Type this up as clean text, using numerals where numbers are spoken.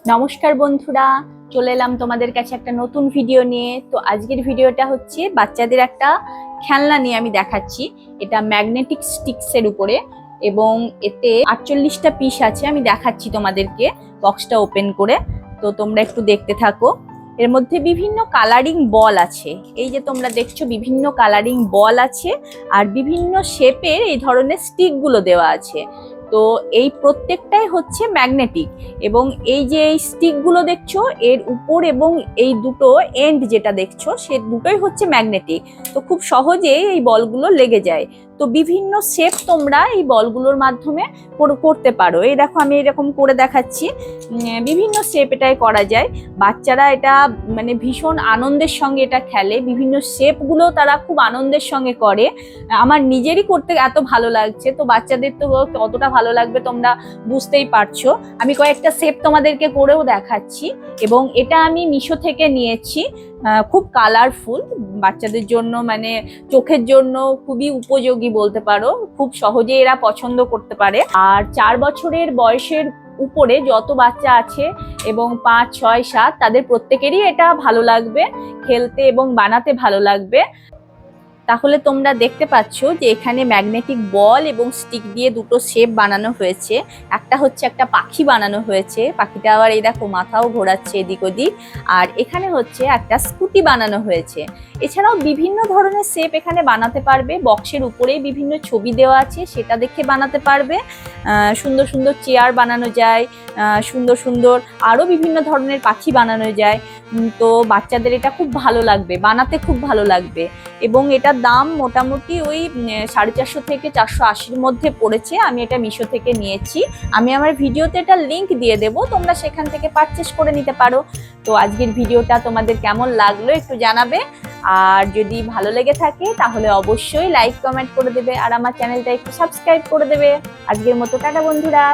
নমস্কার বন্ধুরা, চলে এলাম তোমাদের কাছে একটা নতুন ভিডিও নিয়ে। তো আজকের ভিডিওটা হচ্ছে বাচ্চাদের একটা খেলনা নিয়ে আমি দেখাচ্ছি। এটা ম্যাগনেটিক স্টিক্সের উপরে এবং এতে 48টা পিস আছে। আমি দেখাচ্ছি তোমাদেরকে বক্সটা ওপেন করে, তো তোমরা একটু দেখতে থাকো। এর মধ্যে বিভিন্ন কালারিং বল আছে, এই যে তোমরা দেখছো বিভিন্ন কালারিং বল আছে আর বিভিন্ন শেপের এই ধরনের স্টিকগুলো দেওয়া আছে। তো এই প্রত্যেকটাই হচ্ছে ম্যাগনেটিক এবং এই যে এই স্টিকগুলো দেখছো এর উপর এবং এই দুটো এন্ড যেটা দেখছো সে দুটোই হচ্ছে ম্যাগনেটিক। তো খুব সহজেই এই বলগুলো লেগে যায়। তো বিভিন্ন শেপ তোমরা এই বলগুলোর মাধ্যমে করতে পারো। এই দেখো আমি এরকম করে দেখাচ্ছি, বিভিন্ন শেপ এটাই করা যায়। বাচ্চারা এটা মানে ভীষণ আনন্দের সঙ্গে এটা খেলে, বিভিন্ন শেপগুলো তারা খুব আনন্দের সঙ্গে করে। আমার নিজেরই করতে এত ভালো লাগছে, তো বাচ্চাদের তো কতটা ভালো লাগবে তোমরা বুঝতেই পারছো। আমি কয়েকটা শেপ তোমাদেরকে করেও দেখাচ্ছি এবং এটা আমি মিশো থেকে নিয়েছি। খুব কালারফুল, বাচ্চাদের জন্য মানে চোখের জন্য খুবই উপযোগী বলতে পারো, খুব সহজে এরা পছন্দ করতে পারে। আর 4 বছরের বয়সের উপরে যত বাচ্চা আছে এবং 5, 6, 7 তাদের প্রত্যেকেরই এটা ভালো লাগবে খেলতে এবং বানাতে ভালো লাগবে। তাহলে তোমরা দেখতে পাচ্ছ যে এখানে ম্যাগনেটিক বল এবং স্টিক দিয়ে দুটো শেপ বানানো হয়েছে। একটা হচ্ছে একটা পাখি বানানো হয়েছে, পাখিটা আবার এই দেখো মাথাও ঘোরাচ্ছে এদিক ওদিক। আর এখানে হচ্ছে একটা স্কুটি বানানো হয়েছে। এছাড়াও বিভিন্ন ধরনের শেপ এখানে বানাতে পারবে। বক্সের উপরেই বিভিন্ন ছবি দেওয়া আছে, সেটা দেখে বানাতে পারবে। সুন্দর সুন্দর চেয়ার বানানো যায়, সুন্দর সুন্দর আরো বিভিন্ন ধরনের পাখি বানানো যায়। তো বাচ্চাদের এটা খুব ভালো লাগবে, বানাতে খুব ভালো লাগবে। এবং এটার দাম মোটামুটি ওই 450 থেকে 480-র মধ্যে পড়েছে। আমি এটা মিশো থেকে নিয়েছি। আমি আমার ভিডিওতে এটা লিংক দিয়ে দেবো, তোমরা সেখান থেকে পারচেস করে নিতে পারো। তো আজকের ভিডিওটা তোমাদের কেমন লাগলো একটু জানাবে। আর যদি ভালো লেগে থাকে তাহলে অবশ্যই লাইক কমেন্ট করে দেবে আর আমার চ্যানেলটা একটু সাবস্ক্রাইব করে দেবে। আজকের মতো টাটা বন্ধুরা।